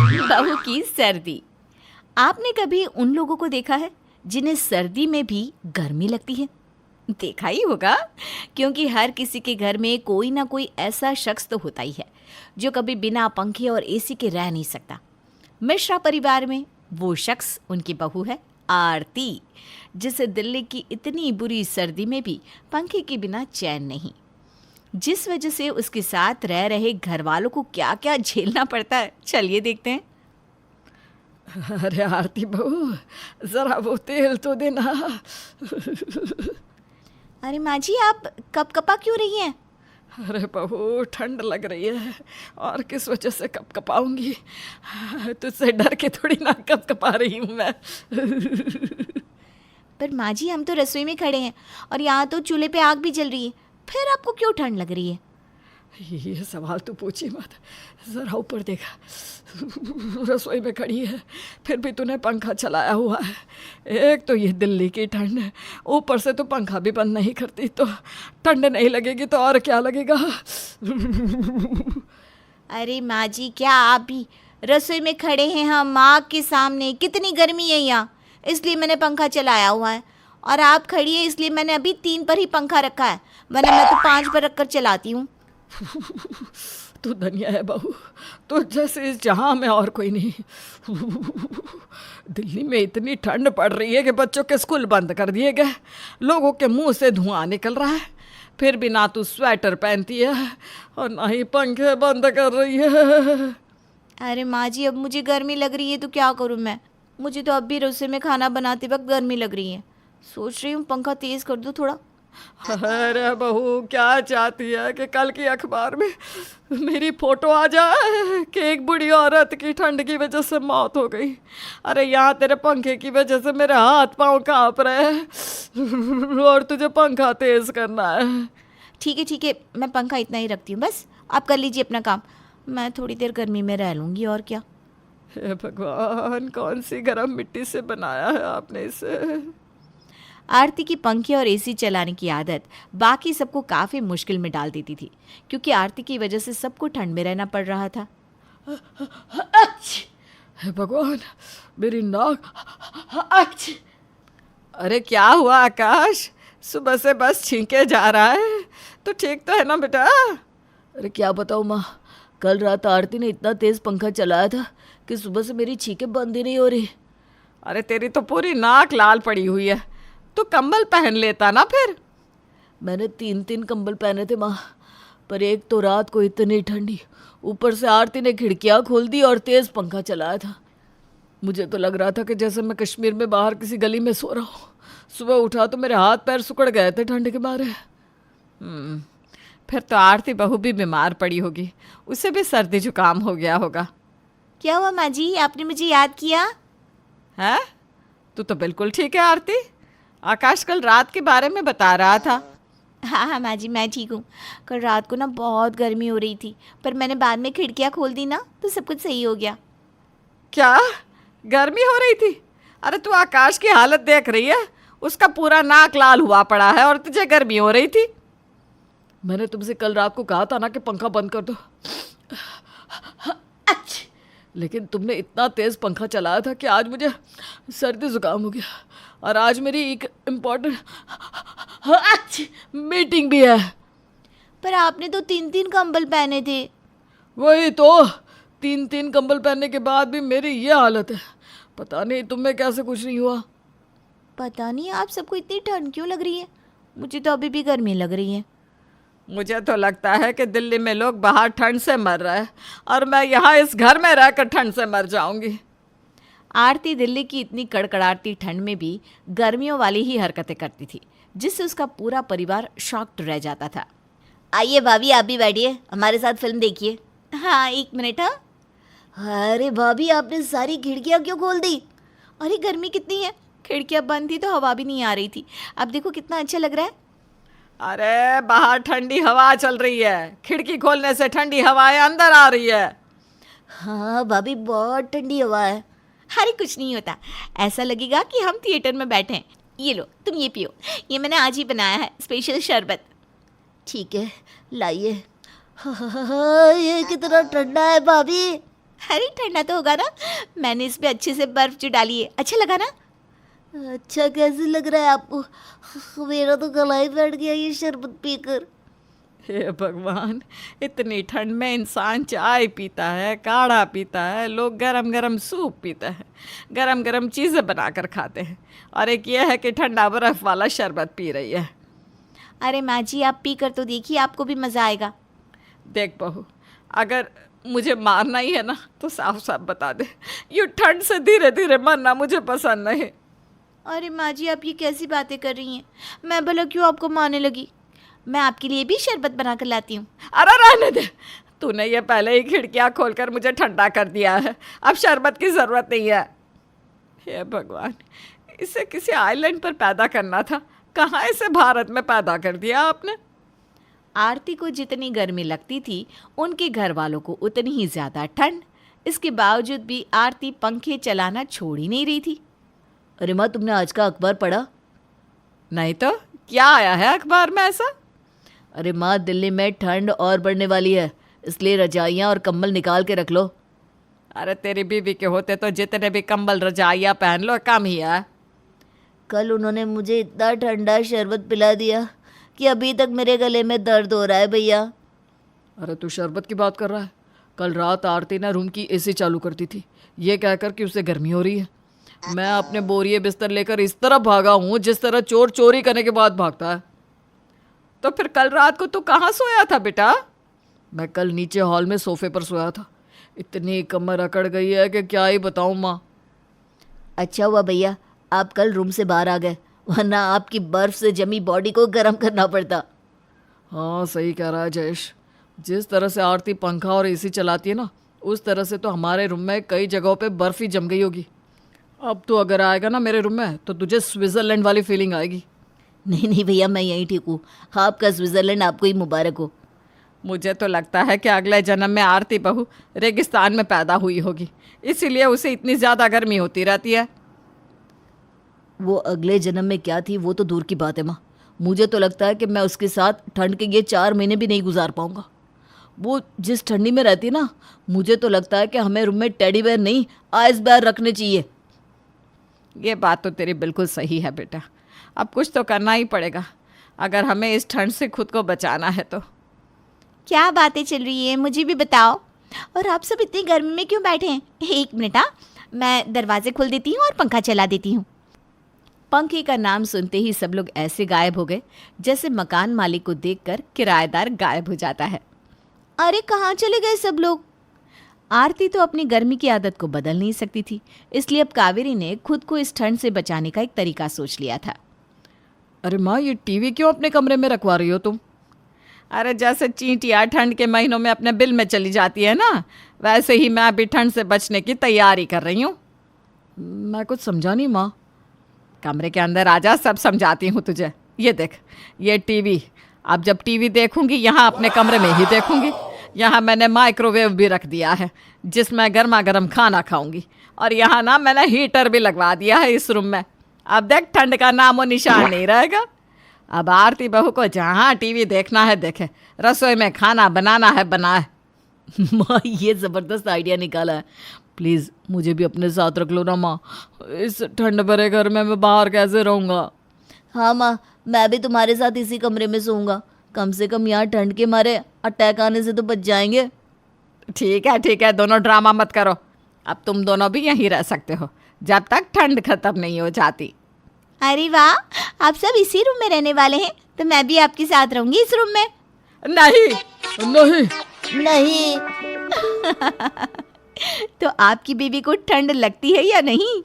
बहू की सर्दी। आपने कभी उन लोगों को देखा है जिन्हें सर्दी में भी गर्मी लगती है? देखा ही होगा, क्योंकि हर किसी के घर में कोई ना कोई ऐसा शख्स तो होता ही है जो कभी बिना पंखे और एसी के रह नहीं सकता। मिश्रा परिवार में वो शख्स उनकी बहू है आरती, जिसे दिल्ली की इतनी बुरी सर्दी में भी पंखे के बिना चैन नहीं, जिस वजह से उसके साथ रह रहे घर वालों को क्या क्या झेलना पड़ता है। चलिए देखते हैं। अरे आरती बहू, जरा वो तेल तो देना। अरे माँ जी, आप कपकपा क्यों रही हैं? अरे बहू, ठंड लग रही है और किस वजह से कपकपाऊंगी? तुझसे डर के थोड़ी ना कपकपा रही हूँ मैं। पर माँ जी, हम तो रसोई में खड़े हैं और यहाँ तो चूल्हे पे आग भी जल रही है, फिर आपको क्यों ठंड लग रही है? ये सवाल तो पूछी मत, जरा ऊपर देखा, रसोई में खड़ी है, फिर भी तूने पंखा चलाया हुआ है। एक तो ये दिल्ली की ठंड है, ऊपर से तो पंखा भी बंद नहीं करती, तो ठंड नहीं लगेगी तो और क्या लगेगा? अरे माँ जी, क्या आप भी रसोई में खड़े हैं, हम आग के सामने, कितनी गर्मी है यहाँ, इसलिए मैंने पंखा चलाया हुआ है। और आप खड़ी है इसलिए मैंने अभी 3 पर ही पंखा रखा है, वरना मैं तो 5 पर रखकर चलाती हूँ। तू धन्य है बहू, तो जैसे इस जहां में और कोई नहीं। दिल्ली में इतनी ठंड पड़ रही है कि बच्चों के स्कूल बंद कर दिए गए, लोगों के मुंह से धुआं निकल रहा है, फिर भी ना तू स्वेटर पहनती है और ना ही पंखे बंद कर रही है। अरे माँ जी, अब मुझे गर्मी लग रही है तो क्या करूँ मैं? मुझे तो अब भी रसोई में खाना बनाते वक्त गर्मी लग रही है। सोच रही हूँ पंखा तेज़ कर दूँ थोड़ा। अरे बहू, क्या चाहती है कि कल की अखबार में मेरी फोटो आ जाए कि एक बूढ़ी औरत की ठंड की वजह से मौत हो गई? अरे यहाँ तेरे पंखे की वजह से मेरे हाथ पांव कांप रहे हैं और तुझे पंखा तेज करना है। ठीक है, मैं पंखा इतना ही रखती हूँ, बस आप कर लीजिए अपना काम, मैं थोड़ी देर गर्मी में रह लूँगी, और क्या। हे भगवान, कौन सी गर्म मिट्टी से बनाया है आपने इसे? आरती की पंखे और एसी चलाने की आदत बाकी सबको काफ़ी मुश्किल में डाल देती थी, क्योंकि आरती की वजह से सबको ठंड में रहना पड़ रहा था। हे भगवान, मेरी नाक। अरे क्या हुआ आकाश, सुबह से बस छींके जा रहा है, तो ठीक तो है ना बेटा? अरे क्या बताऊँ माँ, कल रात आरती ने इतना तेज़ पंखा चलाया था कि सुबह से मेरी छींकें बंद ही नहीं हो रही। अरे तेरी तो पूरी नाक लाल पड़ी हुई है, तो कंबल पहन लेता ना फिर। मैंने 3 कंबल पहने थे माँ, पर एक तो रात को इतनी ठंडी, ऊपर से आरती ने खिड़कियाँ खोल दी और तेज़ पंखा चलाया था। मुझे तो लग रहा था कि जैसे मैं कश्मीर में बाहर किसी गली में सो रहा हूँ। सुबह उठा तो मेरे हाथ पैर सिकुड़ गए थे ठंड के मारे। फिर तो आरती बहू भी बीमार पड़ी होगी, उसे भी सर्दी जुकाम हो गया होगा। क्या हुआ माँ जी, आपने मुझे याद किया? है? तू तो बिल्कुल ठीक है आरती। आकाश कल रात के बारे में बता रहा था। हाँ माँ जी, मैं ठीक हूँ। कल रात को ना बहुत गर्मी हो रही थी, पर मैंने बाद में खिड़कियाँ खोल दी ना, तो सब कुछ सही हो गया। क्या गर्मी हो रही थी? अरे तू आकाश की हालत देख रही है, उसका पूरा नाक लाल हुआ पड़ा है और तुझे गर्मी हो रही थी। मैंने तुमसे कल रात को कहा था ना कि पंखा बंद कर दो, लेकिन तुमने इतना तेज़ पंखा चलाया था कि आज मुझे सर्दी जुकाम हो गया, और आज मेरी एक इम्पोर्टेंट मीटिंग भी है। पर आपने तो 3 कंबल पहने थे। वही तो, 3 कंबल पहनने के बाद भी मेरी ये हालत है। पता नहीं तुम्हें कैसे कुछ नहीं हुआ। पता नहीं आप सबको इतनी ठंड क्यों लग रही है, मुझे तो अभी भी गर्मी लग रही है। मुझे तो लगता है कि दिल्ली में लोग बाहर ठंड से मर रहे हैं और मैं यहाँ इस घर में रहकर ठंड से मर जाऊंगी। आरती दिल्ली की इतनी कड़कड़ाती ठंड में भी गर्मियों वाली ही हरकतें करती थी, जिससे उसका पूरा परिवार शॉक्ड रह जाता था। आइए भाभी, आप भी बैठिए, हमारे साथ फिल्म देखिए। हाँ, 1 मिनट। हाँ, अरे भाभी, आपने सारी खिड़कियाँ क्यों खोल दी? अरे गर्मी कितनी है, खिड़कियाँ बंद थी तो हवा भी नहीं आ रही थी। अब देखो कितना अच्छा लग रहा है। अरे बाहर ठंडी हवा चल रही है, खिड़की खोलने से ठंडी हवाएं अंदर आ रही है। हाँ भाभी, बहुत ठंडी हवा है। अरे कुछ नहीं होता, ऐसा लगेगा कि हम थिएटर में बैठे हैं। ये लो, तुम ये पियो, ये मैंने आज ही बनाया है, स्पेशल शरबत। ठीक है, लाइए। ये कितना ठंडा है भाभी। अरे ठंडा तो होगा ना, मैंने इस पे अच्छे से बर्फ जो डाली है, अच्छा लगा ना? अच्छा कैसे लग रहा है आपको? मेरा तो गला ही बैठ गया ये शरबत पीकर। हे भगवान, इतनी ठंड में इंसान चाय पीता है, काढ़ा पीता है, लोग गरम गरम सूप पीता है, गरम गरम चीज़ें बनाकर खाते हैं, और एक ये है कि ठंडा बर्फ वाला शरबत पी रही है। अरे माँ जी, आप पी कर तो देखिए, आपको भी मज़ा आएगा। देख बहू, अगर मुझे मारना ही है ना तो साफ साफ बता दे, यूँ ठंड से धीरे धीरे मरना मुझे पसंद नहीं। अरे माँ जी, आप ये कैसी बातें कर रही हैं? मैं भला क्यों आपको मारने लगी? मैं आपके लिए भी शरबत बना कर लाती हूँ। अरे रहने दे, तूने ये पहले ही खिड़कियाँ खोलकर मुझे ठंडा कर दिया है, अब शरबत की ज़रूरत नहीं है। हे भगवान, इसे किसी आइलैंड पर पैदा करना था, कहाँ इसे भारत में पैदा कर दिया आपने। आरती को जितनी गर्मी लगती थी, उनके घर वालों को उतनी ही ज़्यादा ठंड। इसके बावजूद भी आरती पंखे चलाना छोड़ ही नहीं रही थी। अरे माँ, तुमने आज का अखबार पढ़ा? नहीं तो क्या आया है अखबार में ऐसा? अरे माँ, दिल्ली में ठंड और बढ़ने वाली है, इसलिए रजाइयाँ और कंबल निकाल के रख लो। अरे तेरी बीवी के होते तो जितने भी कंबल रजाइयाँ पहन लो कम ही है। कल उन्होंने मुझे इतना ठंडा शरबत पिला दिया कि अभी तक मेरे गले में दर्द हो रहा है भैया। अरे तू शरबत की बात कर रहा है? कल रात आरती ने रूम की एसी चालू कर दी थी, ये कहकर कि उसे गर्मी हो रही है। मैं अपने बोरिए बिस्तर लेकर इस तरह भागा हूँ जिस तरह चोर चोरी करने के बाद भागता है। तो फिर कल रात को तू कहाँ सोया था बेटा? मैं कल नीचे हॉल में सोफे पर सोया था, इतनी कमर अकड़ गई है कि क्या ही बताऊँ माँ। अच्छा हुआ भैया आप कल रूम से बाहर आ गए, वरना आपकी बर्फ से जमी बॉडी को गर्म करना पड़ता। हाँ सही कह रहा है जयेश, जिस तरह से आरती पंखा और एसी चलाती है ना, उस तरह से तो हमारे रूम में कई जगहों पे बर्फ़ ही जम गई होगी। अब तो अगर आएगा ना मेरे रूम में तो तुझे स्विट्ज़रलैंड वाली फीलिंग आएगी। नहीं नहीं भैया, मैं यहीं ठीक हूँ, आपका स्विट्ज़रलैंड आपको ही मुबारक हो। मुझे तो लगता है कि अगले जन्म में आरती बहू रेगिस्तान में पैदा हुई होगी, इसीलिए उसे इतनी ज़्यादा गर्मी होती रहती है। वो अगले जन्म में क्या थी वो तो दूर की बात है माँ, मुझे तो लगता है कि मैं उसके साथ ठंड के ये 4 महीने भी नहीं गुजार पाऊँगा। वो जिस ठंडी में रहती है ना, मुझे तो लगता है कि हमें रूम में टेडी बेयर नहीं आइस बेयर रखने चाहिए। ये बात तो तेरी बिल्कुल सही है बेटा, अब कुछ तो करना ही पड़ेगा अगर हमें इस ठंड से खुद को बचाना है तो। क्या बातें चल रही है, मुझे भी बताओ। और आप सब इतनी गर्मी में क्यों बैठे हैं? 1 मिनट, हाँ, मैं दरवाजे खोल देती हूँ और पंखा चला देती हूँ। पंखे का नाम सुनते ही सब लोग ऐसे गायब हो गए जैसे मकान मालिक को देखकर किराएदार गायब हो जाता है। अरे कहाँ चले गए सब लोग? आरती तो अपनी गर्मी की आदत को बदल नहीं सकती थी, इसलिए अब कावेरी ने खुद को इस ठंड से बचाने का एक तरीका सोच लिया था। अरे माँ, ये टीवी क्यों अपने कमरे में रखवा रही हो तुम? अरे जैसे चींटियाँ ठंड के महीनों में अपने बिल में चली जाती है ना, वैसे ही मैं अभी ठंड से बचने की तैयारी कर रही हूँ। मैं कुछ समझा नहीं माँ। कमरे के अंदर आ जा, सब समझाती हूँ तुझे। ये देख, ये टीवी, अब जब टीवी देखूंगी यहाँ अपने कमरे में ही देखूंगी। यहाँ मैंने माइक्रोवेव भी रख दिया है जिसमें गर्मा गर्म खाना खाऊंगी, और यहाँ ना मैंने हीटर भी लगवा दिया है इस रूम में। अब देख, ठंड का नामो निशान नहीं रहेगा। अब आरती बहू को जहाँ टीवी देखना है देखे, रसोई में खाना बनाना है बनाए। माँ, ये ज़बरदस्त आइडिया निकाला है, प्लीज़ मुझे भी अपने साथ रख लो ना माँ, इस ठंड भरे घर में मैं बाहर कैसे रहूँगा? हाँ माँ, मैं भी तुम्हारे साथ इसी कमरे में सोऊंगा, कम से कम यहाँ ठंड के मारे अटैक आने से तो बच जाएंगे। ठीक है, दोनों ड्रामा मत करो। अब तुम दोनों भी यहीं रह सकते हो जब तक ठंड खत्म नहीं हो जाती। अरे वाह, आप सब इसी रूम में रहने वाले हैं, तो मैं भी आपके साथ रहूंगी इस रूम में। नहीं नहीं नहीं। तो आपकी बीवी को ठंड लगती है या नहीं?